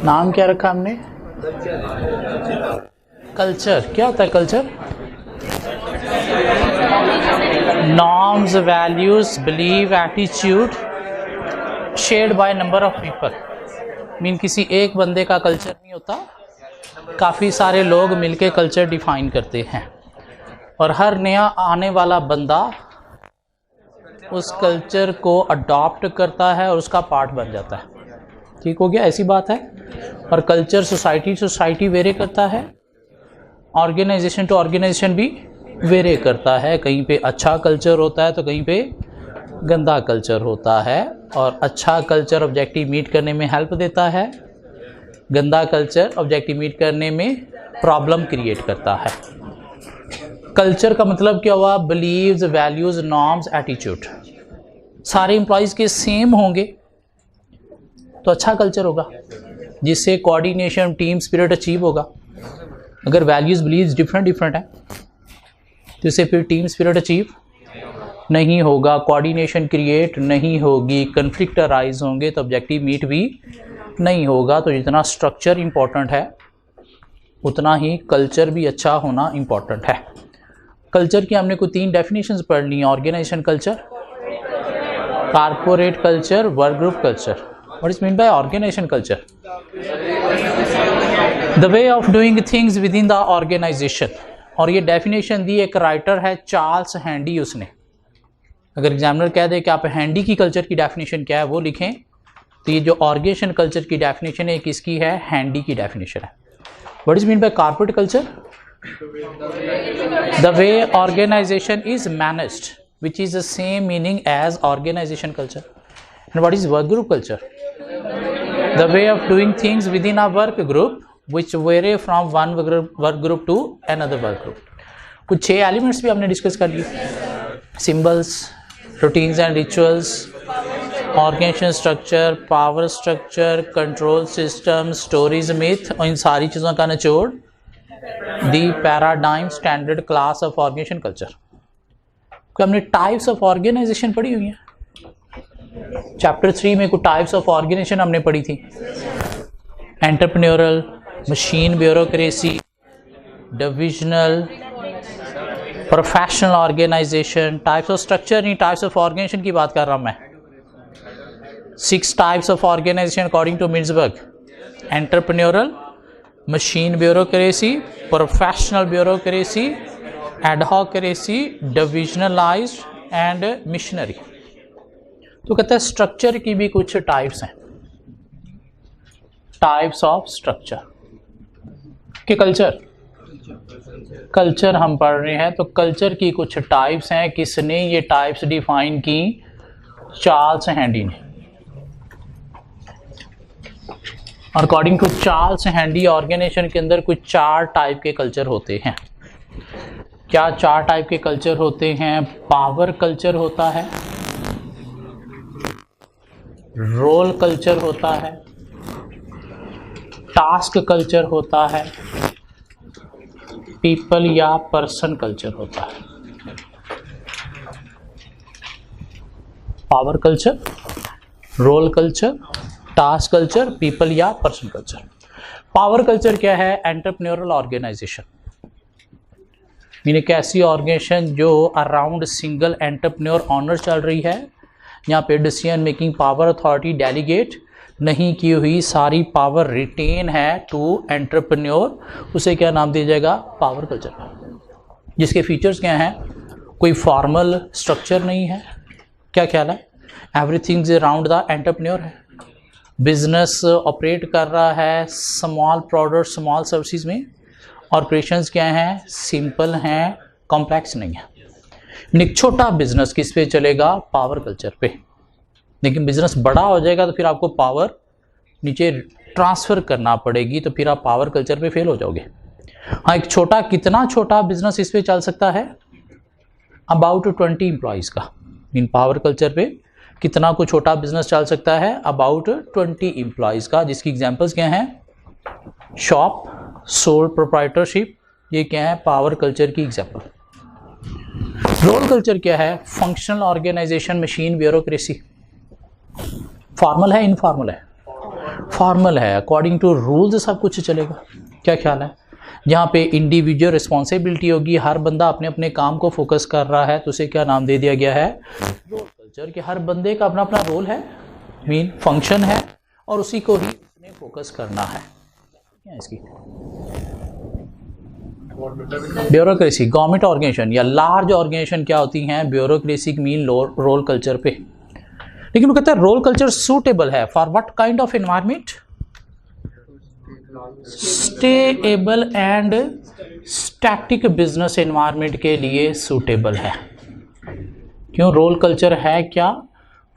नाम क्या रखा हमने? कल्चर। क्या होता है culture? Norms, values, believe, attitude shared by number of people. Mean किसी एक बंदे का कल्चर नहीं होता, काफ़ी सारे लोग मिलके कल्चर डिफाइन करते हैं और हर नया आने वाला बंदा उस कल्चर को अडॉप्ट करता है और उसका पार्ट बन जाता है। ठीक हो गया, ऐसी बात है। और culture society to society vary करता है, ऑर्गेनाइजेशन टू ऑर्गेनाइजेशन भी वेरी करता है। कहीं पे अच्छा कल्चर होता है तो कहीं पे गंदा कल्चर होता है, और अच्छा कल्चर ऑब्जेक्टिव मीट करने में हेल्प देता है, गंदा कल्चर ऑब्जेक्टिव मीट करने में प्रॉब्लम क्रिएट करता है। कल्चर का मतलब क्या हुआ? Beliefs, values, norms, attitude. सारे एम्प्लॉयज़ के सेम होंगे तो अच्छा कल्चर होगा, जिससे कोऑर्डिनेशन, टीम स्पिरिट अचीव होगा। अगर वैल्यूज बिलीव्स डिफरेंट है तो इससे फिर टीम स्पिरिट अचीव नहीं होगा, कोऑर्डिनेशन क्रिएट नहीं होगी, कन्फ्लिक्ट अराइज होंगे तो ऑब्जेक्टिव मीट भी नहीं होगा। तो जितना स्ट्रक्चर इम्पोर्टेंट है उतना ही कल्चर भी अच्छा होना इम्पोर्टेंट है। कल्चर की हमने कोई 3 डेफिनेशंस पढ़ ली हैं। Organisation culture, corporate culture, work group culture. What is mean by organisation culture? The way of doing things within the organisation. और ये डेफिनेशन दी एक राइटर है चार्ल्स हैंडी, उसने। अगर एग्जामिनर कह दे कि आप हैंडी की कल्चर की डेफिनेशन क्या है वो लिखें, तो ये जो ऑर्गेनाइजेशन कल्चर की डेफिनेशन है किसकी है? हैंडी की डेफिनेशन है। What is mean by corporate culture? The way organisation is managed, which is the same meaning as organization culture. And what is work group culture? The way of doing things within a work group which vary from one work group to another work group. कुछ 6 elements भी हमने discuss कर लिए। Symbols, routines and rituals, organisation structure, power structure, control system, stories, myth, और इन सारी चीज़ों का निचोड़ the paradigm standard class of organisation culture. हमने टाइप्स ऑफ ऑर्गेनाइजेशन पढ़ी हुई है। चैप्टर 3 में कुछ टाइप्स ऑफ ऑर्गेनाइजेशन हमने पढ़ी थी। Entrepreneurial, machine bureaucracy, divisional, professional organisation. Types of structure नहीं, टाइप्स ऑफ ऑर्गेनाइजेशन की बात कर रहा हूं मैं। 6 types of organisation according to Mintzberg. Entrepreneurial, machine bureaucracy, professional bureaucracy, adhocracy, divisionalised and missionary. तो कहता है स्ट्रक्चर की भी कुछ टाइप्स हैं। टाइप्स ऑफ स्ट्रक्चर के कल्चर हम पढ़ रहे हैं, तो कल्चर की कुछ टाइप्स हैं। किसने ये टाइप्स डिफाइन की? चार्ल्स हैंडी ने। According to Charles Handy organisation के अंदर कुछ 4 टाइप के कल्चर होते हैं। क्या 4 टाइप के कल्चर होते हैं? पावर कल्चर होता है, रोल कल्चर होता है, टास्क कल्चर होता है, पीपल या पर्सन कल्चर होता है। Power culture, role culture, task culture, people या पर्सन कल्चर। पावर कल्चर क्या है? Entrepreneurial organisation. मीन एक ऐसी ऑर्गेनाइजेशन जो अराउंड सिंगल एंटरप्रेन्योर ऑनर चल रही है, यहाँ पे decision making power authority delegate नहीं की हुई, सारी पावर रिटेन है टू एंटरप्रेन्योर। उसे क्या नाम दिया जाएगा? Power culture. जिसके फीचर्स क्या हैं? कोई फॉर्मल स्ट्रक्चर नहीं है। क्या ख्याल है? Everything is around the entrepreneur है। बिजनेस ऑपरेट कर रहा है स्मॉल प्रोडक्ट, स्मॉल सर्विसेज में। ऑपरेशंस क्या हैं? सिंपल हैं, कॉम्प्लेक्स नहीं है। एक छोटा बिजनेस किस पे चलेगा? पावर कल्चर पे। लेकिन बिजनेस बड़ा हो जाएगा तो फिर आपको पावर नीचे ट्रांसफर करना पड़ेगी, तो फिर आप पावर कल्चर पे फेल हो जाओगे। हाँ, एक छोटा, कितना छोटा बिजनेस इस पे चल सकता है? अबाउट 20 एम्प्लॉयज़ का। इन पावर कल्चर पे कितना कुछ छोटा बिजनेस चल सकता है? अबाउट 20 एम्प्लॉयज़ का। जिसकी एग्जांपल्स क्या हैं? Shop, sole proprietorship. ये क्या है? पावर कल्चर की एग्जांपल। रोल कल्चर क्या है? Functional organisation, machine bureaucracy. Formal है, इनफॉर्मल है? फॉर्मल है, अकॉर्डिंग टू रूल्स सब कुछ चलेगा। क्या ख्याल है? जहाँ पे इंडिविजुअल रिस्पॉन्सिबिलिटी होगी, हर बंदा अपने अपने काम को फोकस कर रहा है, तो उसे क्या नाम दे दिया गया है? Role culture. कि हर बंदे का अपना अपना रोल है, मीन फंक्शन है, और उसी को ही उसने फोकस करना है। क्या इसकी ब्यूरोक्रेसी, गवर्नमेंट ऑर्गेनाइजेशन या लार्ज ऑर्गेनाइजेशन क्या होती हैं? ब्यूरोक्रेसी मीन रोल कल्चर पे। लेकिन वो कहता है रोल कल्चर सूटेबल है for what kind of environment? Stable and static business environment के लिए सूटेबल है। क्यों? रोल कल्चर है क्या?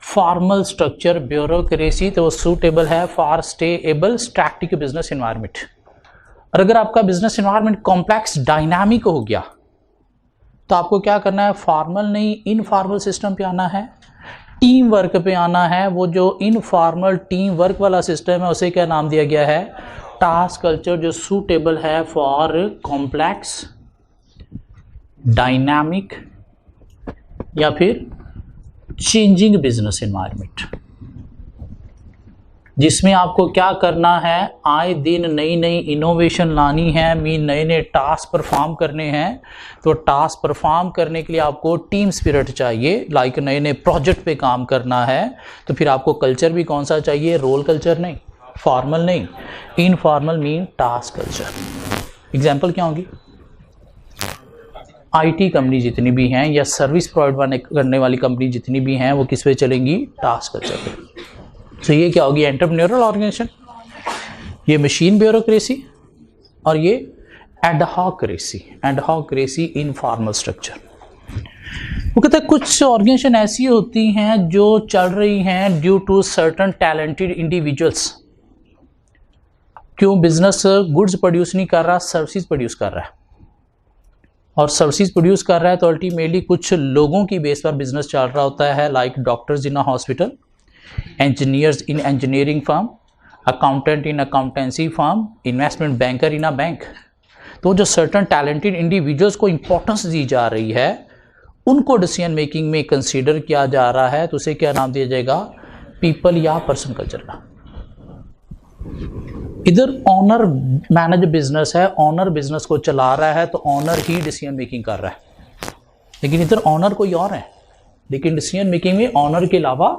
फॉर्मल स्ट्रक्चर, ब्यूरोक्रेसी, तो वो सूटेबल है for stable static business environment. और अगर आपका बिजनेस एनवायरमेंट कॉम्प्लेक्स डायनामिक हो गया तो आपको क्या करना है? फॉर्मल नहीं, इनफॉर्मल सिस्टम पे आना है, टीम वर्क पे आना है। वो जो इनफॉर्मल टीम वर्क वाला सिस्टम है उसे क्या नाम दिया गया है? टास्क कल्चर, जो सूटेबल है फॉर कॉम्प्लेक्स डायनामिक या फिर चेंजिंग बिजनेस एनवायरनमेंट, जिसमें आपको क्या करना है? आए दिन नई नई इनोवेशन लानी है, मीन नए नए टास्क परफॉर्म करने हैं। तो टास्क परफॉर्म करने के लिए आपको टीम स्पिरिट चाहिए, लाइक नए नए प्रोजेक्ट पे काम करना है। तो फिर आपको कल्चर भी कौन सा चाहिए? रोल कल्चर नहीं, फॉर्मल नहीं, informal mean task culture. Example क्या होगी? आईटी कंपनी जितनी भी हैं या सर्विस प्रोवाइड करने वाली कंपनी जितनी भी हैं वो किस पे चलेंगी? टास्क कल्चर पे। तो ये क्या होगी? एंटरप्रेन्योरल ऑर्गेनाइजेशन, ये मशीन ब्यूरोक्रेसी, और ये एडहॉक्रेसी इनफॉर्मल स्ट्रक्चर। वो कहते हैं कुछ ऑर्गेनाइजेशन ऐसी होती हैं जो चल रही हैं due to certain talented individuals. क्यों? बिजनेस गुड्स प्रोड्यूस नहीं कर रहा, सर्विसेज प्रोड्यूस कर रहा है, और सर्विसेज प्रोड्यूस कर रहा है तो अल्टीमेटली कुछ लोगों की बेस पर बिजनेस चल रहा होता है, like doctors in a hospital, engineers in engineering firm, accountant in accountancy firm, investment banker in a bank। तो जो सर्टन टैलेंटेड इंडिविजुअल्स को इंपॉर्टेंस दी जा रही है, उनको डिसीजन मेकिंग में कंसीडर किया जा रहा है, तो उसे क्या नाम दिया जाएगा? पीपल या पर्सन कल्चर का। इधर ऑनर मैनेज बिजनेस है, ऑनर बिजनेस को चला रहा है, तो ऑनर ही डिसीजन मेकिंग कर रहा है। लेकिन इधर ऑनर कोई और है, लेकिन डिसीजन मेकिंग में ऑनर के अलावा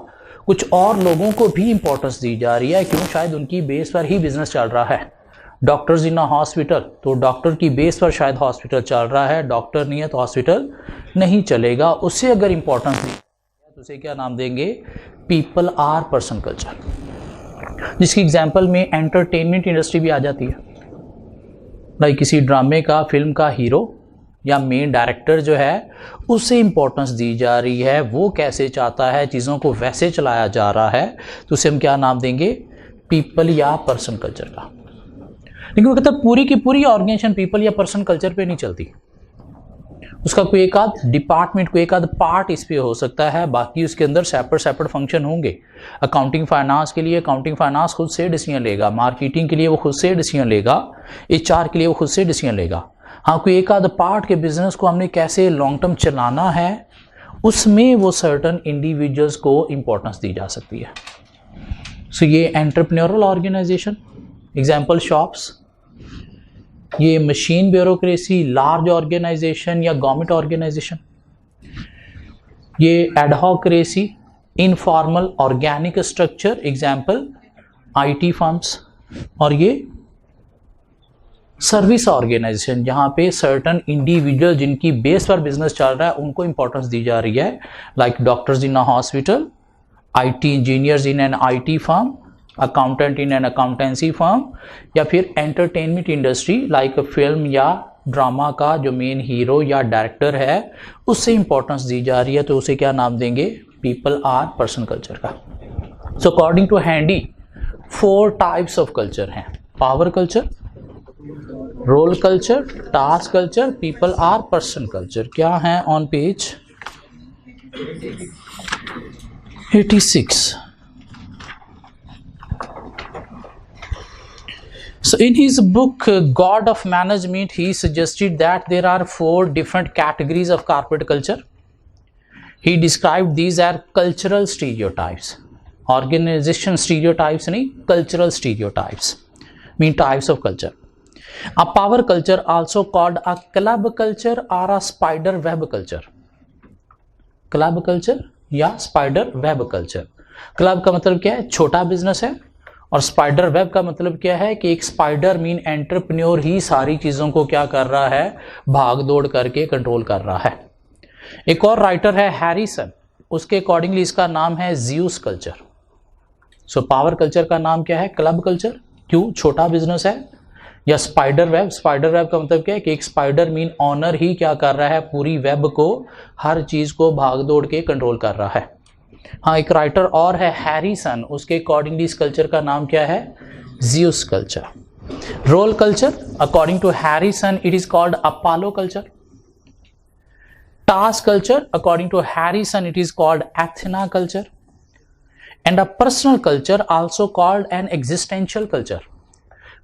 कुछ और लोगों को भी इंपॉर्टेंस दी जा रही है। क्यों? शायद उनकी बेस पर ही बिजनेस चल रहा है। डॉक्टर्स इन अ हॉस्पिटल, तो डॉक्टर की बेस पर शायद हॉस्पिटल चल रहा है, डॉक्टर नहीं है तो हॉस्पिटल नहीं चलेगा। उससे अगर इंपॉर्टेंस दी तो उसे क्या नाम देंगे? People or person culture. जिसकी एग्जाम्पल में एंटरटेनमेंट इंडस्ट्री भी आ जाती है, लाइक किसी ड्रामे का, फिल्म का हीरो या मेन डायरेक्टर जो है उसे इंपॉर्टेंस दी जा रही है, वो कैसे चाहता है, चीज़ों को वैसे चलाया जा रहा है, तो उसे हम क्या नाम देंगे? पीपल या पर्सन कल्चर का। लेकिन वो कहता है पूरी की पूरी ऑर्गेनाइजेशन पीपल या पर्सन कल्चर पे नहीं चलती, उसका कोई एक आध डिपार्टमेंट, कोई एक आध पार्ट इस पे हो सकता है, बाकी उसके अंदर सेपरेट फंक्शन होंगे। अकाउंटिंग फाइनेंस के लिए अकाउंटिंग फाइनेंस खुद से डिसीजन लेगा, मार्केटिंग के लिए वो खुद से डिसीजन लेगा, एचआर के लिए वो खुद से डिसीजन लेगा। हाँ, कोई एक आध पार्ट के बिजनेस को हमने कैसे लॉन्ग टर्म चलाना है, उसमें वो सर्टन इंडिविजुअल्स को इंपॉर्टेंस दी जा सकती है। सो ये एंटरप्रेन्योरल ऑर्गेनाइजेशन, एग्जाम्पल शॉप्स, ये मशीन ब्यूरोक्रेसी, लार्ज ऑर्गेनाइजेशन या गवर्नमेंट ऑर्गेनाइजेशन, ये adhocracy, informal organic structure, example IT firms, और ये सर्विस ऑर्गेनाइजेशन जहाँ पे सर्टन इंडिविजुअल जिनकी बेस पर बिजनेस चल रहा है उनको इंपॉर्टेंस दी जा रही है, like doctors in a hospital, IT engineers in an IT firm, accountant in an accountancy firm, या फिर एंटरटेनमेंट इंडस्ट्री लाइक फिल्म या ड्रामा का जो मेन हीरो या डायरेक्टर है उससे इंपॉर्टेंस दी जा रही है, तो उसे क्या नाम देंगे? पीपल आर पर्सन कल्चर का। So according to Handy 4 types of culture हैं: power culture, role culture, task culture, people or person culture. क्या है on page 86? So in his book God of Management, he suggested that there are 4 different categories of corporate culture. He described these as cultural stereotypes. Organisation stereotypes नहीं, cultural stereotypes mean types of culture. A power culture also called a club culture or a spider web culture. Club culture या spider web culture. Club का मतलब क्या है, छोटा business है, और spider web का मतलब क्या है कि एक स्पाइडर मीन एंटरप्रेन्योर ही सारी चीजों को क्या कर रहा है, भाग दौड़ करके कंट्रोल कर रहा है. एक और राइटर है हैरिसन, उसके अकॉर्डिंगली इसका नाम है Zeus culture. So power culture का नाम क्या है, क्लब कल्चर. क्यों, छोटा बिजनेस है. या स्पाइडर वेब, स्पाइडर वेब का मतलब क्या है कि एक स्पाइडर मीन ऑनर ही क्या कर रहा है, पूरी वेब को, हर चीज को भाग दौड़ के कंट्रोल कर रहा है. हाँ, एक राइटर और है हैरिसन, उसके अकॉर्डिंगली इस कल्चर का नाम क्या है, Zeus culture. Role culture according to Harrison it is called Apollo culture. Task culture according to Harrison it is called Athena culture. And a personal culture also called an existential culture.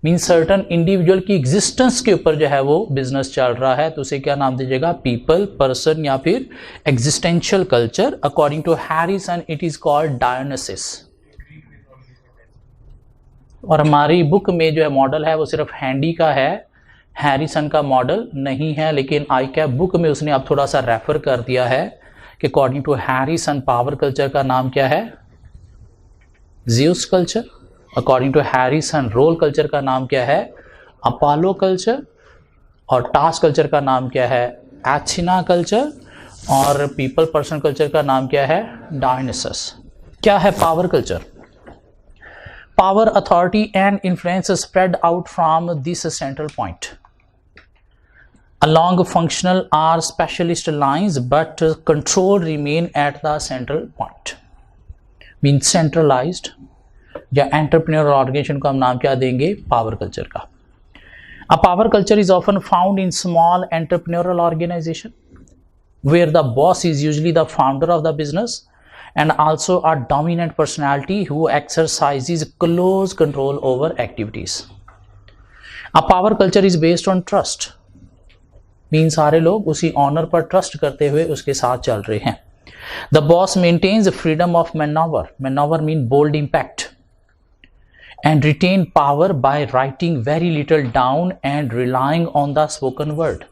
Mean certain individual की existence के ऊपर जो है वो business चल रहा है, तो उसे क्या नाम दीजिएगा, पीपल, पर्सन या फिर existential culture. According to Harrison it is called Dionysus. और हमारी बुक में जो है मॉडल है वो सिर्फ हैंडी का है, हैरिसन का मॉडल नहीं है, लेकिन आई कैप बुक में उसने अब थोड़ा सा रेफर कर दिया है कि according to Harrison power culture का नाम क्या है, Zeus culture. According to Harrison role culture का नाम क्या है, अपोलो कल्चर. और टास्क कल्चर का नाम क्या है, एथेना कल्चर. और पीपल पर्सन कल्चर का नाम क्या है, डायोनिसस. क्या है power culture? Power, authority and influence spread out from this central point along functional or specialist lines, but control remain at the central point. Means centralized. या entrepreneur organisation को हम नाम क्या देंगे, पावर कल्चर का. A power culture is often found in small entrepreneurial organisation where the boss is usually the founder of the business and also a dominant personality who exercises close control over activities. A power culture is based on trust. Mean सारे लोग उसी honour पर trust करते हुए उसके साथ चल रहे हैं. The boss maintains freedom of manoeuvre. Manoeuvre mean bold impact. And retain power by writing very little down and relying on the spoken word.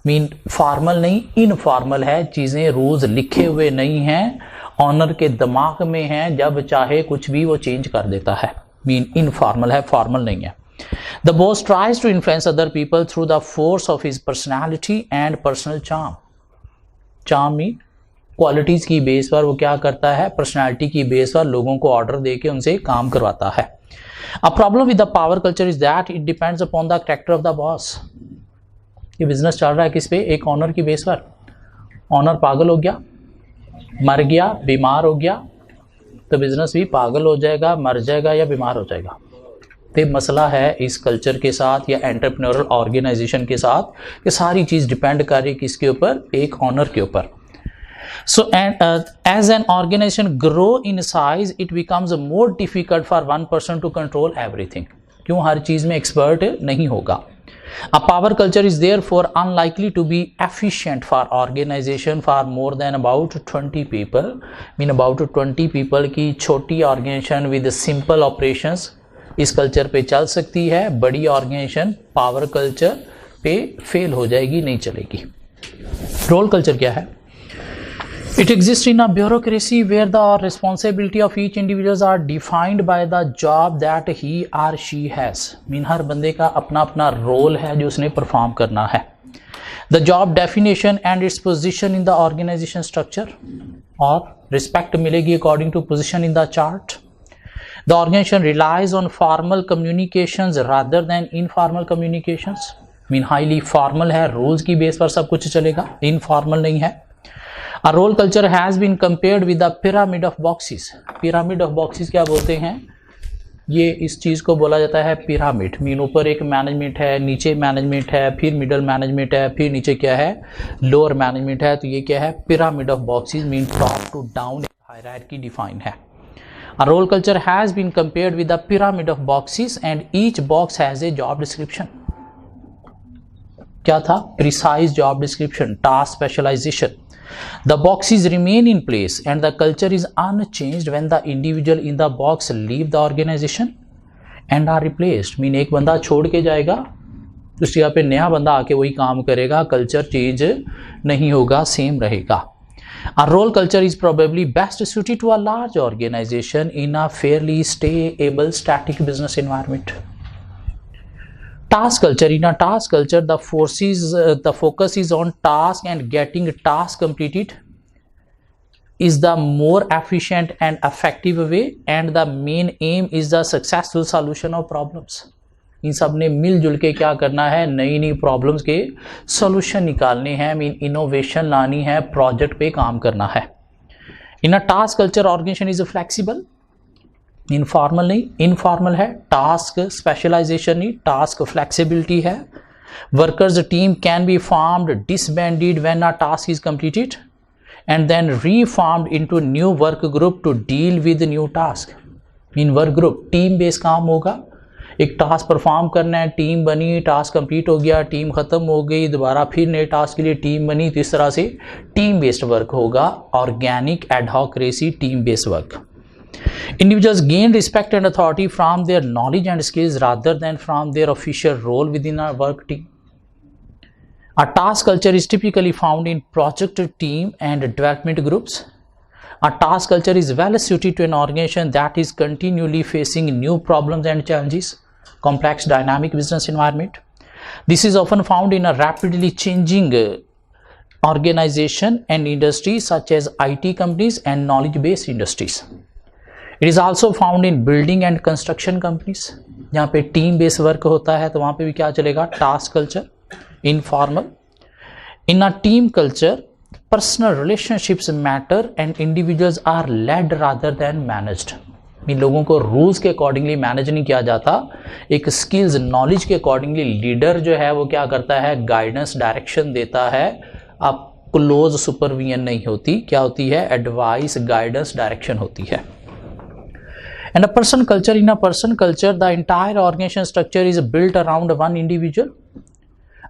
Mean formal नहीं, इनफॉर्मल है, चीजें रोज लिखे हुए नहीं हैं, ऑनर के दिमाग में है, जब चाहे कुछ भी वो चेंज कर देता है. मीन इनफॉर्मल है, फॉर्मल नहीं है. The boss tries to influence other people through the force of his personality and personal charm. Charm mean qualities की बेस पर वो क्या करता है, पर्सनैलिटी की बेस पर लोगों को ऑर्डर देके उनसे काम करवाता है. A problem with the power culture is that it depends upon the character of the boss. ये बिजनेस चल रहा है किस पे, एक ऑनर की बेस पर. ऑनर पागल हो गया, मर गया, बीमार हो गया, तो बिजनेस भी पागल हो जाएगा, मर जाएगा या बीमार हो जाएगा. तो मसला है इस कल्चर के साथ या एंटरप्रेन्योरल ऑर्गेनाइजेशन के साथ कि सारी चीज डिपेंड कर रही है किसके ऊपर, एक ऑनर के ऊपर. So as an organization grow in size, it becomes more difficult for one person to control everything. क्यों, हर चीज में एक्सपर्ट नहीं होगा. A power culture is therefore unlikely to be efficient for organization for more than about 20 people. Mean about 20 people की छोटी organization with simple operations इस culture पे चल सकती है. बड़ी ऑर्गेनाइजेशन पावर कल्चर पे फेल हो जाएगी, नहीं चलेगी. रोल कल्चर क्या है? It exists in a bureaucracy where the responsibility of each individual are defined by the job that he or she has. Mean हर बंदे का अपना अपना रोल है जो उसने परफॉर्म करना है. The job definition and its position in the organization structure, और रिस्पेक्ट मिलेगी according to position in the chart. The organization relies on formal communications rather than informal communications. Mean highly formal है, rules की बेस पर सब कुछ चलेगा, informal नहीं है. A role culture has been compared with the pyramid of boxes. Pyramid of boxes क्या बोलते हैं? ये इस चीज़ को बोला जाता है पिरामिड. मीन ऊपर एक मैनेजमेंट है, नीचे मैनेजमेंट है, फिर मिडल मैनेजमेंट है, फिर नीचे क्या है, लोअर मैनेजमेंट है. तो ये क्या है, pyramid of boxes. Mean top to down hierarchy define है. A role culture has been compared with the pyramid of boxes and each box has a job description. क्या था? Precise job description, task specialization. The boxes remain in place and the culture is unchanged when the individual in the box leave the organization and are replaced. Mean एक बंदा छोड़ के जाएगा, उस जगह पे नया बंदा आके वही काम करेगा, कल्चर चेंज नहीं होगा, सेम रहेगा. A role culture is probably best suited to a large organization in a fairly stable, static business environment. Task culture. In a task culture, the focus is on task and getting task completed is the more efficient and effective way, and the main aim is the successful solution of problems. इन सब ने मिलजुल के क्या करना है, नई नई problems के सॉल्यूशन निकालने हैं, मीन इनोवेशन लानी है, प्रोजेक्ट पे काम करना है. In a task culture organisation is flexible, informal नहीं, इनफॉर्मल है. टास्क स्पेशलाइजेशन नहीं, टास्क फ्लेक्सिबिलिटी है. Workers team can be formed disbanded when a task is completed and then reformed into new work group to deal with new task. Mean work group team base काम होगा, एक task perform करना है, team बनी, task complete हो गया, team ख़त्म हो गई, दोबारा फिर नए टास्क के लिए टीम बनी. तो इस तरह से टीम बेस्ड वर्क होगा, organic adhocracy team based work. Individuals gain respect and authority from their knowledge and skills rather than from their official role within a work team. A task culture is typically found in project team and development groups. A task culture is well suited to an organization that is continually facing new problems and challenges, complex dynamic business environment. This is often found in a rapidly changing organization and industries such as IT companies and knowledge-based industries. It is also found in building and construction companies. जहाँ पे team base work होता है तो वहाँ पे भी क्या चलेगा, task culture, informal. In a team culture personal relationships matter and individuals are led rather than managed. इन लोगों को रूल्स के अकॉर्डिंगली मैनेज नहीं किया जाता, एक स्किल्स नॉलेज के अकॉर्डिंगली लीडर जो है वो क्या करता है, गाइडेंस डायरेक्शन देता है. अब क्लोज सुपरविजन नहीं होती, क्या होती है, एडवाइस गाइडेंस डायरेक्शन होती है. And a person culture, in a person culture, the entire organization structure is built around one individual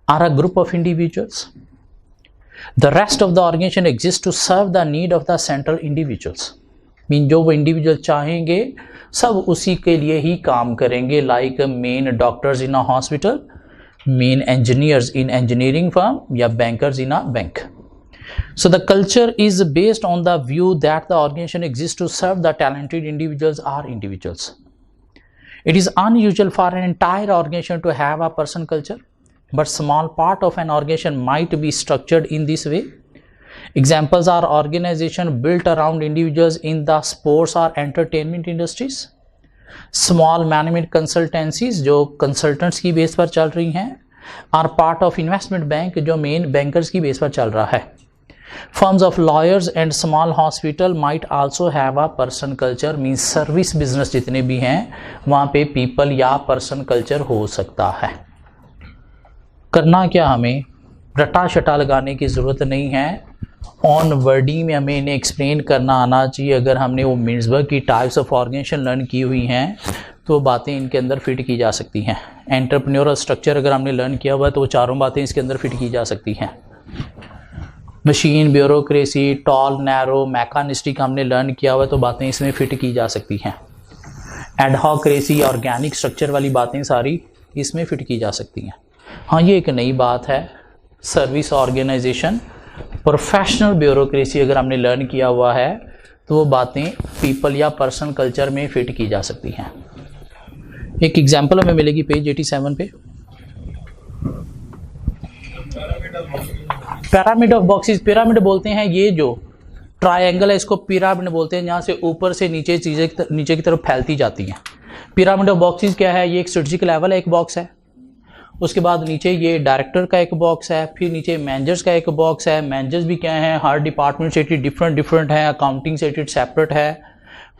or a group of individuals. The rest of the organization exists to serve the need of the central individuals. Mean जो वो individual चाहेंगे सब उसी के लिए ही काम करेंगे. Like main doctors in a hospital, main engineers in engineering firm, या bankers in a bank. So the culture is based on the view that the organization exists to serve the talented individuals or individuals. It is unusual for an entire organization to have a person culture, but small part of an organization might be structured in this way. Examples are organization built around individuals in the sports or entertainment industries, small management consultancies जो consultants की बेस पर चल रही हैं, are part of investment bank जो main bankers की बेस पर चल रहा है. Firms of lawyers and small hospital might also have a person culture, means service business जितने भी हैं वहाँ पे people या person culture हो सकता है. करना क्या, हमें रटा शटा लगाने की ज़रूरत नहीं है. ऑन वर्डिंग में हमें इन्हें एक्सप्लेन करना आना चाहिए. अगर हमने वो मिन्सबर्ग की टाइप्स ऑफ ऑर्गेनाइजेशन लर्न की हुई हैं तो बातें इनके अंदर फिट की जा सकती हैं. एंटरप्रेन्योरल स्ट्रक्चर अगर हमने लर्न किया हुआ है तो वो चारों बातें इसके अंदर फिट की जा सकती हैं. मशीन, ब्यूरोक्रेसी, टॉल, नैरो, मैकानिस्टिक हमने लर्न किया हुआ है तो बातें इसमें फिट की जा सकती हैं. एडहॉक्रेसी, ऑर्गेनिक स्ट्रक्चर वाली बातें सारी इसमें फिट की जा सकती हैं. हाँ, ये एक नई बात है. सर्विस ऑर्गेनाइजेशन, प्रोफेशनल ब्यूरोक्रेसी अगर हमने लर्न किया हुआ है तो वो बातें पीपल या पर्सन कल्चर में फिट की जा सकती हैं. एक एग्जाम्पल हमें मिलेगी पेज 87 पे. पिरामिड ऑफ बॉक्सेस, पिरामिड बोलते हैं ये जो ट्रायंगल है इसको पिरामिड बोलते हैं, जहाँ से ऊपर से नीचे चीज़ें नीचे की तरफ फैलती जाती हैं. पिरामिड ऑफ बॉक्सेस क्या है, ये एक स्ट्रेटेजिक लेवल है, एक बॉक्स है. उसके बाद नीचे ये डायरेक्टर का एक बॉक्स है, फिर नीचे मैनेजर्स का एक बॉक्स है. मैनेजर्स भी क्या है, हर डिपार्टमेंट से डिफरेंट है. अकाउंटिंग से सेपरेट है,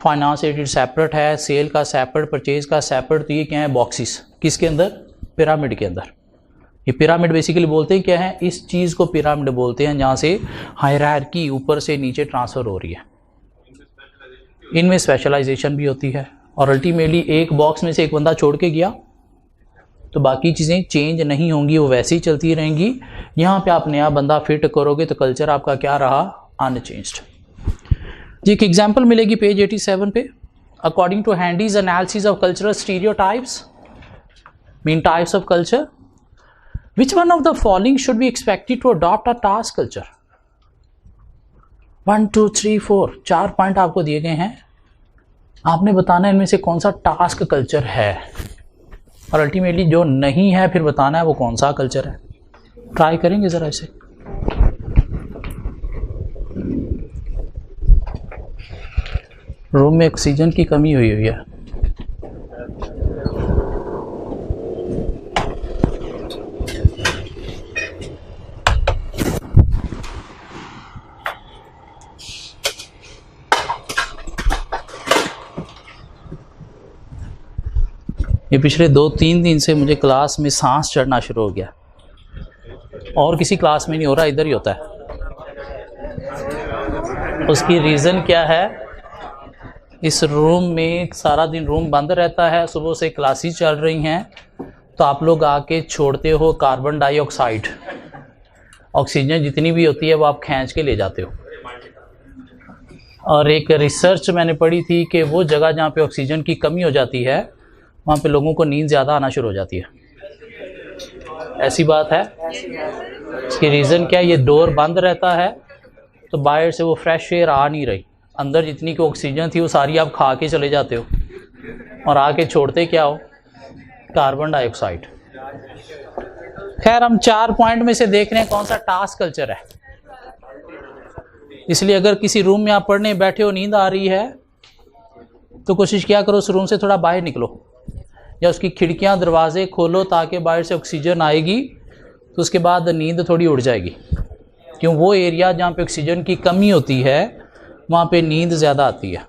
फाइनेंस से सेपरेट है, सेल का सेपरेट, परचेज का सेपरेट. तो ये क्या है, बॉक्सेस किसके अंदर, पिरामिड के अंदर. ये पिरामिड बेसिकली बोलते हैं क्या है, इस चीज़ को पिरामिड बोलते हैं जहाँ से हायरार्की ऊपर से नीचे ट्रांसफ़र हो रही है. इनमें स्पेशलाइजेशन भी होती है और अल्टीमेटली एक बॉक्स में से एक बंदा छोड़ के गया तो बाकी चीज़ें चेंज नहीं होंगी, वो वैसे ही चलती रहेंगी। यहाँ पे आप नया बंदा फिट करोगे तो कल्चर आपका क्या रहा, अनचेंज्ड। जी एक एग्जांपल मिलेगी पेज 87 पे। According to Handy's analysis of cultural stereotypes mean types of culture, which one of the following should be expected to adopt a task culture. 1 2 3 4 4 point आपको दिए गए हैं, आपने बताना है इनमें से कौन सा टास्क कल्चर है, और अल्टीमेटली जो नहीं है फिर बताना है वो कौन सा कल्चर है। ट्राई करेंगे ज़रा इसे। रूम में ऑक्सीजन की कमी हुई है। ये पिछले 2-3 दिन से मुझे क्लास में सांस चढ़ना शुरू हो गया, और किसी क्लास में नहीं हो रहा, इधर ही होता है। उसकी रीज़न क्या है, इस रूम में सारा दिन रूम बंद रहता है, सुबह से क्लासेस चल रही हैं, तो आप लोग आके छोड़ते हो कार्बन डाइऑक्साइड, ऑक्सीजन जितनी भी होती है वो आप खींच के ले जाते हो। और एक रिसर्च मैंने पढ़ी थी कि वो जगह जहाँ पे ऑक्सीजन की कमी हो जाती है वहाँ पे लोगों को नींद ज़्यादा आना शुरू हो जाती है। ऐसी बात है। इसकी रीज़न क्या है, ये डोर बंद रहता है तो बाहर से वो फ्रेश एयर आ नहीं रही, अंदर जितनी की ऑक्सीजन थी वो सारी आप खा के चले जाते हो, और आके छोड़ते क्या हो, कार्बन डाइऑक्साइड। खैर हम 4 पॉइंट में से देख रहे हैं कौन सा टास्क कल्चर है। इसलिए अगर किसी रूम में आप पढ़ने बैठे हो, नींद आ रही है, तो कोशिश क्या करो उस रूम से थोड़ा बाहर निकलो, या उसकी खिड़कियां दरवाजे खोलो ताकि बाहर से ऑक्सीजन आएगी, तो उसके बाद नींद थोड़ी उड़ जाएगी। क्यों, वो एरिया जहाँ पे ऑक्सीजन की कमी होती है वहाँ पे नींद ज़्यादा आती है।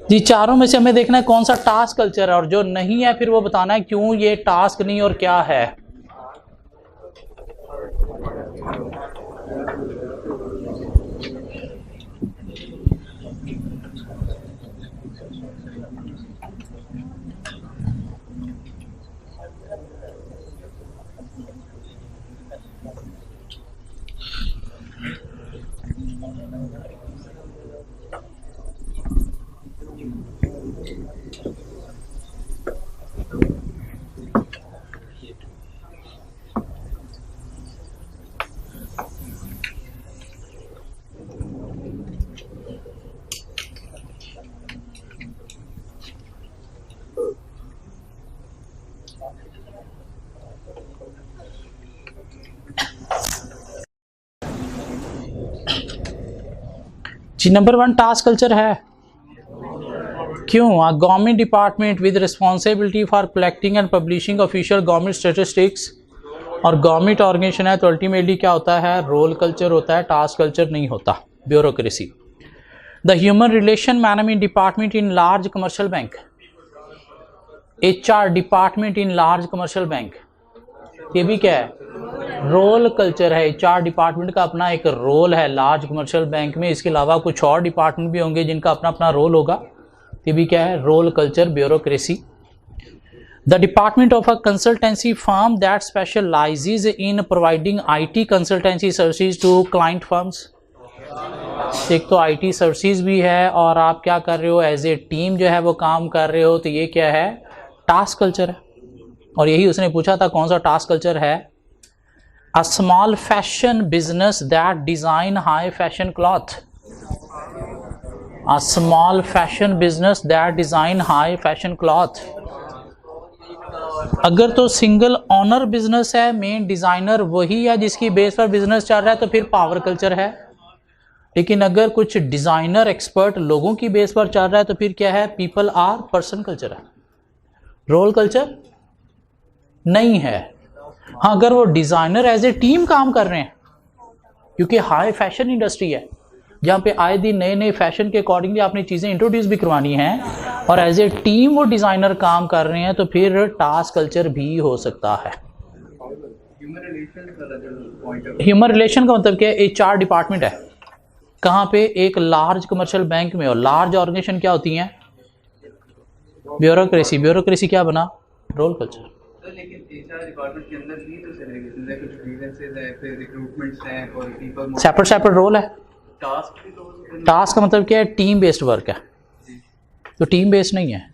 जी चारों में से हमें देखना है कौन सा टास्क कल्चर है, और जो नहीं है फिर वो बताना है क्यों ये टास्क नहीं और क्या है। जी नंबर 1 टास्क कल्चर है। क्यों, government department with responsibility for collecting and publishing official government statistics, और गवर्नमेंट ऑर्गेनाइजेशन है तो अल्टीमेटली क्या होता है, रोल कल्चर होता है, टास्क कल्चर नहीं होता, bureaucracy. The human relation management department in large commercial bank, HR department in large commercial bank, ये भी क्या है, रोल कल्चर है। HR डिपार्टमेंट का अपना एक रोल है लार्ज कमर्शियल बैंक में, इसके अलावा कुछ और डिपार्टमेंट भी होंगे जिनका अपना अपना रोल होगा, ये भी क्या है, role culture, bureaucracy. The department of a consultancy firm that specialises in providing IT consultancy services to client firms. एक तो IT सर्विसेज भी है और आप क्या कर रहे हो, एज ए टीम जो है वो काम कर रहे हो, तो ये क्या है, टास्क कल्चर है। और यही उसने पूछा था कौन सा टास्क कल्चर है। A small fashion business that design high fashion cloth. A small fashion business that design high fashion cloth. अगर तो सिंगल ऑनर बिजनेस है, मेन डिजाइनर वही है जिसकी बेस पर बिजनेस चल रहा है, तो फिर पावर कल्चर है। लेकिन अगर कुछ डिजाइनर एक्सपर्ट लोगों की बेस पर चल रहा है तो फिर क्या है, पीपल आर पर्सन कल्चर है, रोल कल्चर नहीं है। हाँ, अगर वो डिज़ाइनर एज ए टीम काम कर रहे हैं, क्योंकि हाई फैशन इंडस्ट्री है जहाँ पे आए दिन नए नए फैशन के अकॉर्डिंगली आपने चीज़ें इंट्रोड्यूस भी करवानी हैं, और एज ए टीम वो डिज़ाइनर काम कर रहे हैं, तो फिर टास्क कल्चर भी हो सकता है। ह्यूमन रिलेशन का मतलब क्या है, HR डिपार्टमेंट है कहाँ पे, एक लार्ज कमर्शियल बैंक में। और लार्ज ऑर्गेनाइजेशन क्या होती हैं, ब्यूरोक्रेसी, ब्यूरोक्रेसी क्या बना? Role culture. लेकिन एचआर डिपार्टमेंट के अंदर भी तो सेग्रीगेशन है, कुछ ग्रीवेंसेस है, फिर रिक्रूटमेंट्स हैं और पीपल सेपरेट सेपरेट रोल है। टास्क भी तो टास्क का मतलब क्या है? टीम बेस्ड वर्क है, तो टीम बेस्ड नहीं है।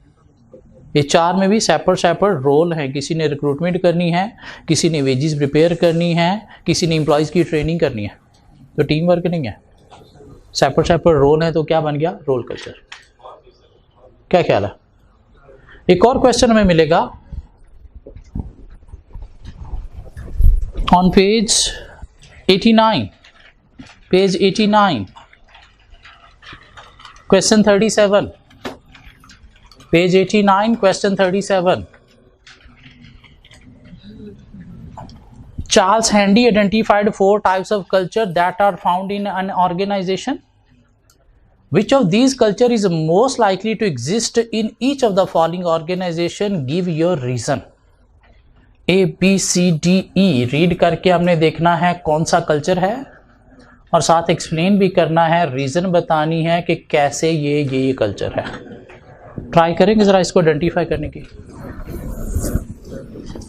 एचआर में भी सेपरेट सेपरेट रोल है, किसी ने रिक्रूटमेंट करनी है, किसी ने वेजेस प्रिपेयर करनी है, किसी ने एम्प्लॉयज़ की ट्रेनिंग करनी है, तो टीम वर्क नहीं है, सेपरेट सेपरेट रोल है। तो क्या बन गया? Role culture. क्या ख्याल है? एक और क्वेश्चन हमें मिलेगा on page 89, page 89, question 37, page 89, question 37। Charles Handy identified 4 types of culture that are found in an organization. Which of these culture is most likely to exist in each of the following organization? Give your reason. A, B, C, D, E read करके हमने देखना है कौन सा culture है और साथ explain भी करना है, रीज़न बतानी है कि कैसे ये कल्चर है। ट्राई करेंगे ज़रा इसको आइडेंटिफाई करने की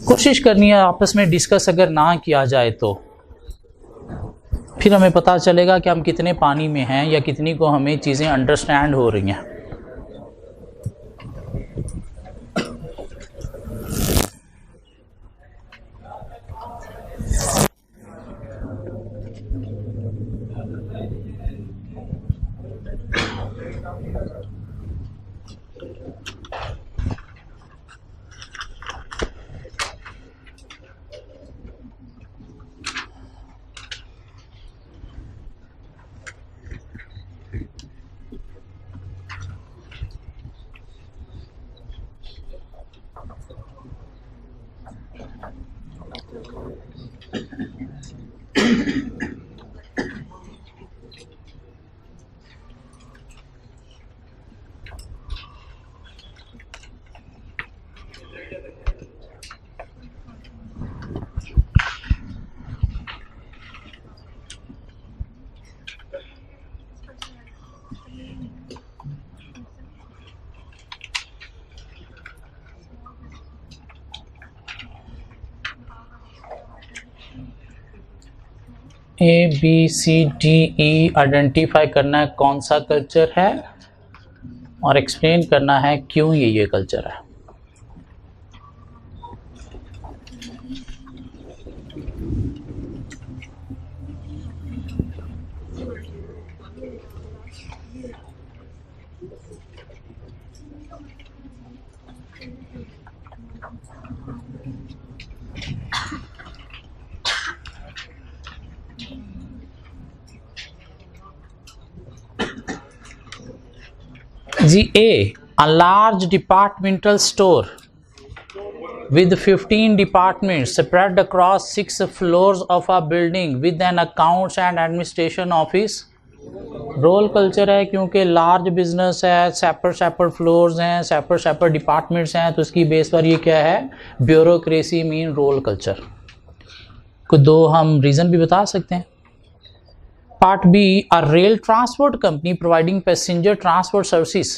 कोशिश करनी है। आपस में डिस्कस अगर ना किया जाए तो फिर हमें पता चलेगा कि हम कितने पानी में हैं या कितनी को हमें चीज़ें अंडरस्टैंड हो रही हैं। A B C D E identify करना है कौन सा कल्चर है और एक्सप्लेन करना है क्यों ये कल्चर है। जी ए, a large departmental store with 15 departments spread across 6 floors of a building with an accounts and administration office। Role culture है क्योंकि लार्ज बिजनेस है, सेपरेट सेपरेट फ्लोर्स हैं, सेपरेट सेपरेट डिपार्टमेंट्स हैं, तो इसकी बेस पर ये क्या है? Bureaucracy mean role culture. को दो हम रीज़न भी बता सकते हैं। Part B, a rail transport company providing passenger transport services.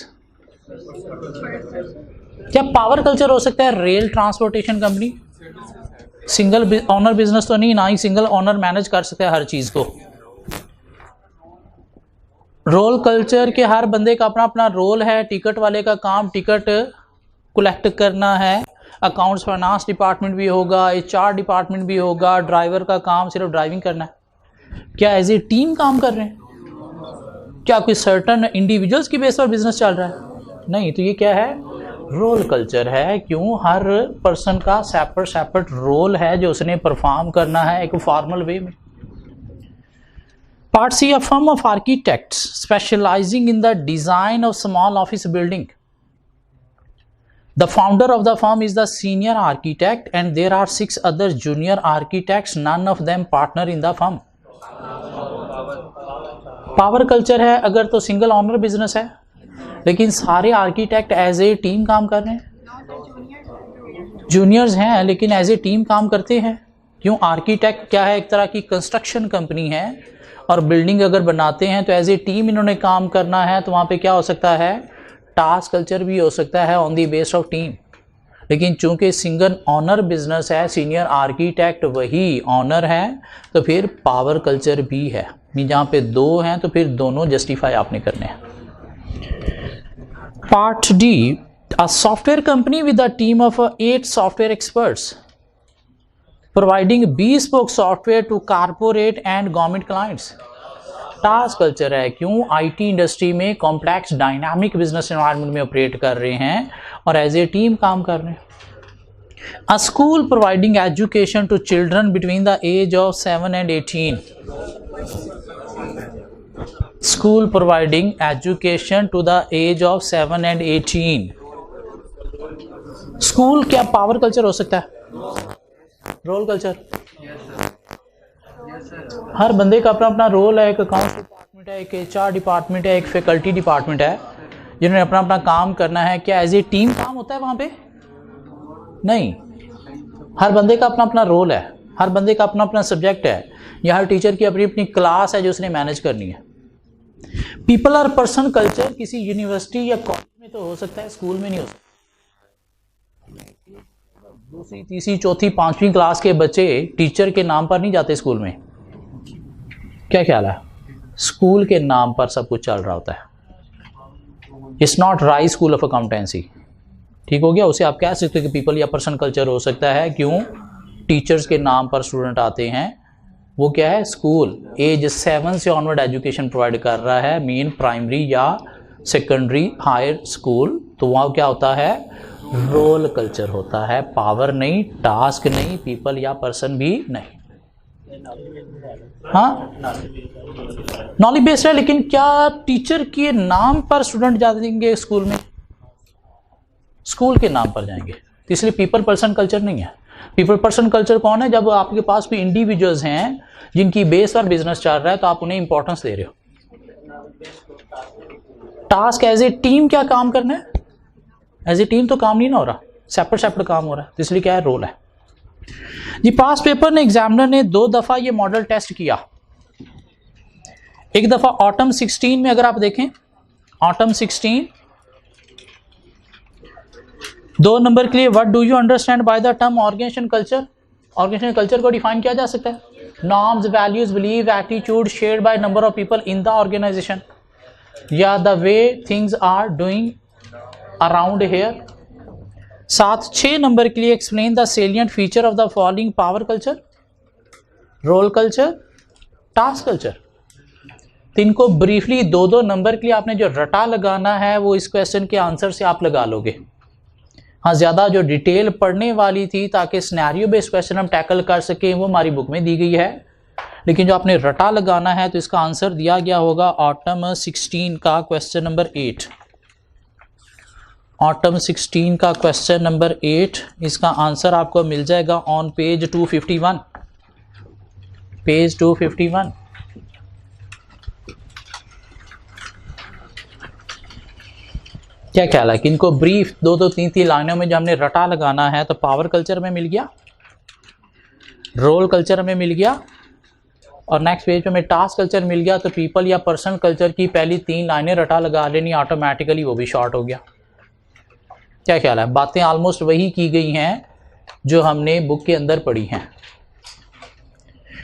क्या पावर कल्चर हो सकता है rail transportation company? Single owner business तो नहीं, ना ही सिंगल ऑनर मैनेज कर सकता है हर चीज को। रोल कल्चर के हर बंदे का अपना अपना रोल है। टिकट वाले का काम टिकट कलेक्ट करना है, अकाउंट्स फाइनेंस डिपार्टमेंट भी होगा, एचआर डिपार्टमेंट भी होगा, ड्राइवर का काम सिर्फ ड्राइविंग करना है। क्या एज ए टीम काम कर रहे हैं? क्या कोई सर्टन इंडिविजुअल्स की बेस पर बिजनेस चल रहा है? नहीं। तो ये क्या है? रोल कल्चर है। क्यों? हर पर्सन का सेपरेट सेपरेट रोल है जो उसने परफॉर्म करना है एक फॉर्मल वे में। Part C, a firm of architects specialising in the design of small office building. The founder of the firm is the senior architect and there are 6 other junior architects, none of them partner in the firm। Power culture है अगर तो single owner business है, लेकिन सारे architect as a team काम कर रहे हैं। जूनियर्स हैं लेकिन एज ए टीम काम करते हैं। क्यों? आर्किटेक्ट क्या है? एक तरह की कंस्ट्रक्शन कंपनी है और बिल्डिंग अगर बनाते हैं तो एज ए टीम इन्होंने काम करना है। तो वहाँ पे क्या हो सकता है? टास्क कल्चर भी हो सकता है on the base of team, लेकिन चूंकि सिंगल ऑनर बिजनेस है, सीनियर आर्किटेक्ट वही ऑनर है, तो फिर पावर कल्चर भी है। जहाँ पे दो हैं तो फिर दोनों जस्टिफाई आपने करने हैं। Part D, a software company with a team of 8 software experts providing bespoke software to corporate and government clients. Task culture है, क्यों? आईटी इंडस्ट्री में कॉम्प्लेक्स डायनामिक बिजनेस एनवायरनमेंट में ऑपरेट कर रहे हैं और एज ए टीम काम कर रहे हैं। A school providing education to children between the age of 7 and 18। School providing education to the age of 7 and 18। School क्या पावर कल्चर हो सकता है? Role culture. हर बंदे का अपना अपना रोल है। एक अकाउंट्स डिपार्टमेंट है, एक HR डिपार्टमेंट है, एक फैकल्टी डिपार्टमेंट है, जिन्होंने अपना अपना काम करना है। क्या एज ए टीम काम होता है वहां पे? नहीं, हर बंदे का अपना अपना रोल है, हर बंदे का अपना अपना सब्जेक्ट है, या हर टीचर की अपनी अपनी क्लास है जो उसने मैनेज करनी है। पीपल और पर्सन कल्चर किसी यूनिवर्सिटी या कॉलेज में तो हो सकता है, स्कूल में नहीं हो सकता। दूसरी, तीसरी, चौथी, पांचवी क्लास के बच्चे टीचर के नाम पर नहीं जाते स्कूल में। क्या ख्याल है? स्कूल के नाम पर सब कुछ चल रहा होता है। It's not right school of accountancy. ठीक हो गया? उसे आप कह सकते हो कि पीपल या पर्सन कल्चर हो सकता है। क्यों? टीचर्स के नाम पर स्टूडेंट आते हैं। वो क्या है? स्कूल एज 7 से ऑनवर्ड एजुकेशन प्रोवाइड कर रहा है, मीन प्राइमरी या सेकेंडरी हायर स्कूल। तो वहाँ क्या होता है? रोल कल्चर होता है, पावर नहीं, टास्क नहीं, पीपल या पर्सन भी नहीं। हाँ, नॉलेज बेस्ड है, लेकिन क्या टीचर के नाम पर स्टूडेंट जाएंगे स्कूल में? स्कूल के नाम पर जाएंगे, तो इसलिए पीपल पर्सन कल्चर नहीं है। पीपल पर्सन कल्चर कौन है? जब आपके पास भी इंडिविजुअल्स हैं जिनकी बेस पर बिजनेस चल रहा है, तो आप उन्हें इंपॉर्टेंस दे रहे हो। टास्क एज ए टीम क्या काम करना है? एज ए टीम तो काम नहीं ना हो रहा, सेपरेट सेपरेट काम हो रहा है, तो इसलिए क्या है? रोल है जी। पास पेपर ने एग्जामिनर ने 2 दफा ये मॉडल टेस्ट किया। एक दफा ऑटम 16 में, अगर आप देखें ऑटम 16 2 नंबर के लिए, what do you understand by the term organisation culture? Organisation culture को डिफाइन किया जा सकता है, norms, values, believe, attitude shared by number of people in the organisation, या the way things are doing around here. 6 number के लिए, explain the salient feature of the following power culture, role culture, task culture. तो इनको briefly 2-2 number के लिए आपने जो रटा लगाना है वो इस क्वेश्चन के आंसर से आप लगा लोगे। हाँ, ज़्यादा जो डिटेल पढ़ने वाली थी ताकि सिनेरियो बेस्ड क्वेश्चन हम टैकल कर सकें, वो हमारी बुक में दी गई है, लेकिन जो आपने रटा लगाना है तो इसका आंसर दिया गया होगा ऑटम 16 का क्वेश्चन नंबर 8। ऑटम 16 का क्वेश्चन नंबर 8, इसका आंसर आपको मिल जाएगा ऑन पेज 251, पेज 251। क्या ख्याल है कि इनको ब्रीफ 2-2, 3-3 लाइनों में जो हमने रटा लगाना है, तो पावर कल्चर में मिल गया, रोल कल्चर में मिल गया, और नेक्स्ट पेज पे हमें टास्क कल्चर मिल गया। तो पीपल या पर्सन कल्चर की पहली 3 लाइनें रटा लगा लेनी ऑटोमेटिकली, वो भी शॉर्ट हो गया। क्या ख्याल है? बातें ऑलमोस्ट वही की गई हैं जो हमने बुक के अंदर पढ़ी हैं।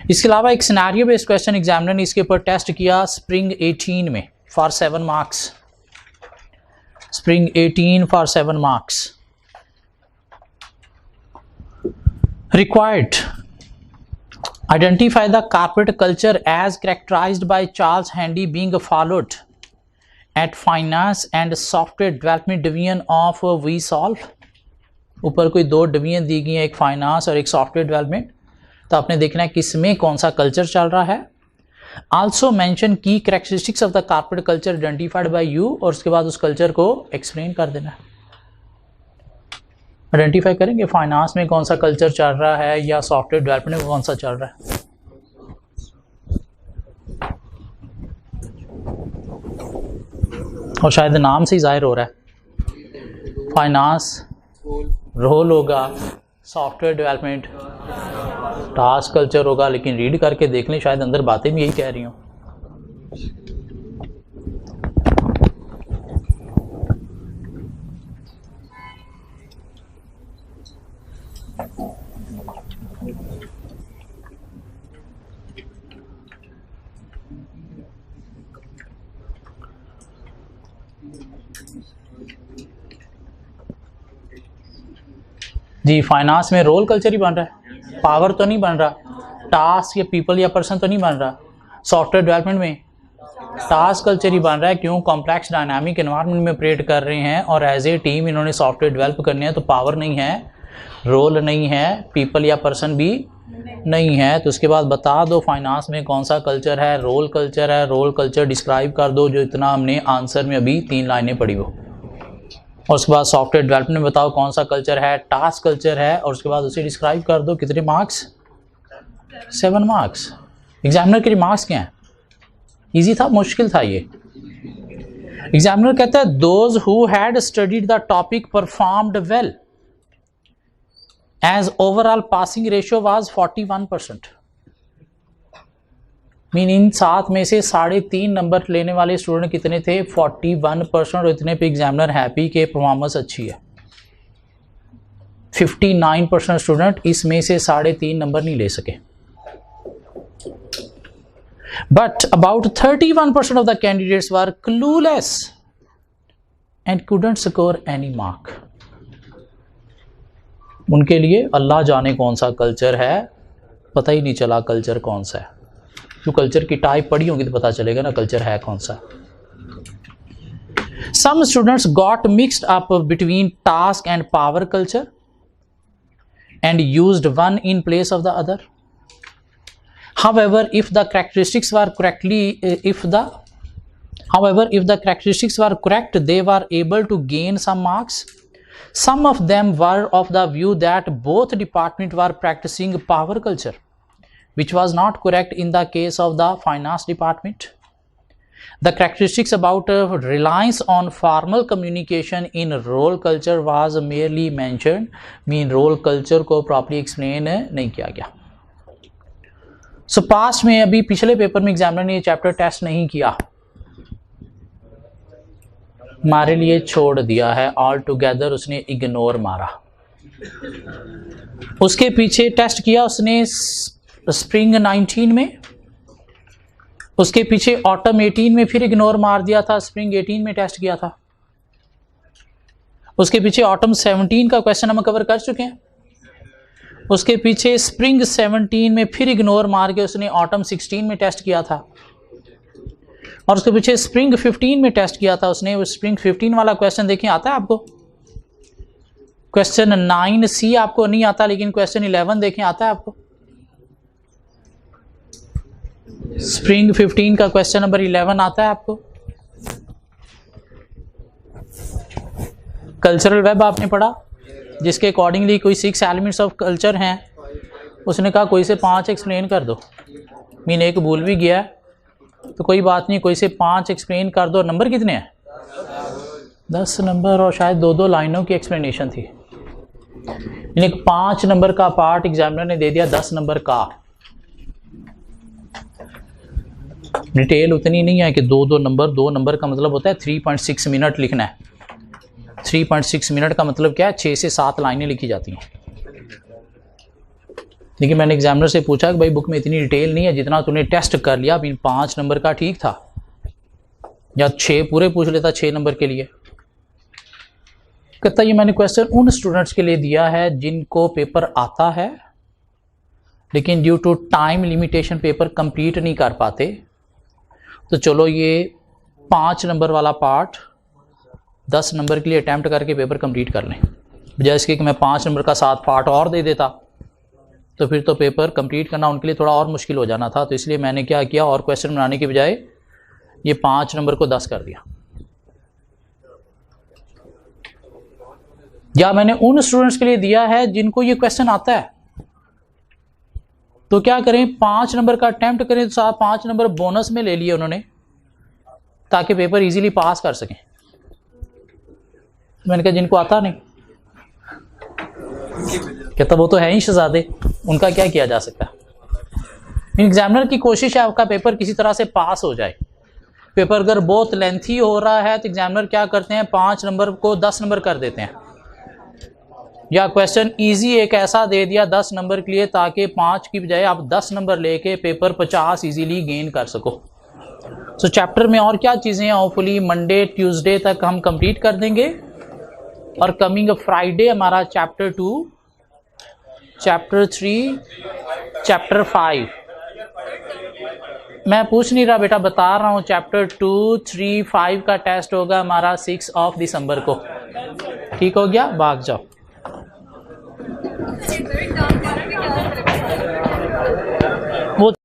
इसके अलावा एक सिनेरियो बेस्ड क्वेश्चन एग्जामिनर ने इसके ऊपर टेस्ट किया स्प्रिंग 18 में for 7 marks. Spring 18 for 7 marks. Required, identify the corporate culture as characterized by Charles Handy being followed at finance and software development division of VSolve। ऊपर कोई 2 division दी गई हैं, एक फाइनेंस और एक सॉफ्टवेयर डेवलपमेंट। तो आपने देखना है किसमें कौन सा कल्चर चल रहा है। आल्सो मेंशन की characteristics of the corporate culture identified by you, और उसके बाद उस कल्चर को एक्सप्लेन कर देना है। आइडेंटिफाई करेंगे फाइनेंस में कौन सा कल्चर चल रहा है या सॉफ्टवेयर डेवलपमेंट में कौन सा चल रहा है। और शायद नाम से ही जाहिर हो रहा है, फाइनेंस रोल होगा, सॉफ्टवेयर डेवलपमेंट टास्क कल्चर होगा, लेकिन रीड करके देख लें, शायद अंदर बातें भी यही कह रही हों। जी, फाइनेंस में रोल कल्चर ही बन रहा है, पावर तो नहीं बन रहा, टास्क या पीपल या पर्सन तो नहीं बन रहा। सॉफ्टवेयर डेवलपमेंट में टास्क कल्चर ही बन रहा है, क्यों? कॉम्प्लेक्स डायनामिक एनवायरनमेंट में ऑपरेट कर रहे हैं और एज ए टीम इन्होंने सॉफ्टवेयर डेवलप करने हैं, तो पावर नहीं है, रोल नहीं है, पीपल या पर्सन भी नहीं है। तो उसके बाद बता दो फाइनेंस में कौन सा कल्चर है? रोल कल्चर है। रोल कल्चर डिस्क्राइब कर दो, जो इतना हमने आंसर में अभी 3 लाइनें पढ़ी हो। और उसके बाद सॉफ्टवेयर डेवलपमेंट में बताओ कौन सा कल्चर है? टास्क कल्चर है। और उसके बाद उसे डिस्क्राइब कर दो। कितने मार्क्स? 7 मार्क्स। एग्जामिनर के लिए मार्क्स क्या हैं? इजी था, मुश्किल था ये? एग्जामिनर कहता है those who had studied the topic performed well as overall passing ratio was 41%। Mean इन 7 में से 3.5 नंबर लेने वाले स्टूडेंट कितने थे? 41%। और इतने पे एग्जामिनर हैप्पी के परफॉर्मेंस अच्छी है। 59% स्टूडेंट इसमें से 3.5 नंबर नहीं ले सके। But about 31% of the candidates were clueless and couldn't score any mark. उनके लिए अल्लाह जाने कौन सा कल्चर है, पता ही नहीं चला कल्चर कौन सा है। जो कल्चर की टाइप पढ़ी होगी तो पता चलेगा ना कल्चर है कौन सा। Some students got mixed up between task and power culture and used one in place of the other. However, if the characteristics were correct, they were able to gain some marks. Some of them were of the view that both departments were practicing power culture, which was not correct in the case of the finance department. The characteristics about reliance on formal communication in role culture was merely mentioned. Mean role culture को properly explain नहीं किया गया। सो past में अभी पिछले paper में examiner ने ये चैप्टर टेस्ट नहीं किया, हमारे लिए छोड़ दिया है ऑल टुगेदर, उसने इग्नोर मारा। उसके पीछे टेस्ट किया उसने स्प्रिंग 19 में, उसके पीछे ऑटम 18 में फिर इग्नोर मार दिया था, स्प्रिंग 18 में टेस्ट किया था। उसके पीछे ऑटम 17 का क्वेश्चन हम कवर कर चुके हैं। उसके पीछे स्प्रिंग 17 में फिर इग्नोर मार के उसने ऑटम 16 में टेस्ट किया था। और उसके पीछे स्प्रिंग 15 में टेस्ट किया था उसने। वो स्प्रिंग 15 वाला क्वेश्चन देखें, आता है आपको? क्वेश्चन 9C आपको नहीं आता, लेकिन क्वेश्चन 11 देखें, आता है आपको? स्प्रिंग 15 का क्वेश्चन नंबर 11 आता है आपको? कल्चरल वेब आपने पढ़ा, जिसके अकॉर्डिंगली कोई 6 एलिमेंट्स ऑफ कल्चर हैं, उसने कहा कोई से 5 एक्सप्लेन कर दो। मीन एक भूल भी गया तो कोई बात नहीं, कोई से 5 एक्सप्लेन कर दो। नंबर कितने हैं? 10 नंबर, और शायद 2-2 लाइनों की एक्सप्लेनेशन थी। यानी 5 नंबर का पार्ट एग्जामिनर ने दे दिया 10 नंबर का। डिटेल उतनी नहीं है कि 2-2 नंबर, 2 नंबर का मतलब होता है 3.6 मिनट लिखना है। 3.6 मिनट का मतलब क्या है? 6 से 7 लाइनें लिखी जाती हैं। लेकिन मैंने एग्जामिनर से पूछा कि भाई बुक में इतनी डिटेल नहीं है, जितना तूने टेस्ट कर लिया, अभी 5 नंबर का ठीक था, या 6 पूरे पूछ लेता 6 नंबर के लिए। कहता ये मैंने क्वेश्चन उन स्टूडेंट्स के लिए दिया है जिनको पेपर आता है, लेकिन due to time limitation paper complete नहीं कर पाते। तो चलो ये 5 नंबर वाला पार्ट 10 नंबर के लिए अटैम्प्ट करके पेपर कंप्लीट कर लें, बजाय इसके कि मैं 5 नंबर का 7 पार्ट और दे देता, तो फिर तो पेपर कंप्लीट करना उनके लिए थोड़ा और मुश्किल हो जाना था। तो इसलिए मैंने क्या किया, और क्वेश्चन बनाने के बजाय ये 5 नंबर को 10 कर दिया। या मैंने उन स्टूडेंट्स के लिए दिया है जिनको ये क्वेश्चन आता है, तो क्या करें, 5 नंबर का अटैम्प्ट करें तो 5 नंबर बोनस में ले लिए उन्होंने, ताकि पेपर इजीली पास कर सकें। मैंने कहा जिनको आता नहीं, कहता वो तो है ही शहजादे, उनका क्या किया जा सकता है। एग्जामिनर की कोशिश है आपका पेपर किसी तरह से पास हो जाए। पेपर अगर बहुत लेंथी हो रहा है तो एग्जामिनर क्या करते हैं, 5 नंबर को 10 नंबर कर देते हैं, या क्वेश्चन इजी एक ऐसा दे दिया 10 नंबर के लिए ताकि 5 की बजाय आप 10 नंबर लेके पेपर 50 इजीली गेन कर सको। सो चैप्टर में और क्या चीज़ें हैं, होपफुली मंडे ट्यूसडे तक हम कंप्लीट कर देंगे और कमिंग फ्राइडे हमारा चैप्टर 2, चैप्टर 3, चैप्टर 5। मैं पूछ नहीं रहा बेटा, बता रहा हूँ चैप्टर 2, 3, 5 का टेस्ट होगा हमारा 6 दिसंबर को। ठीक हो गया, भाग जाओ। वो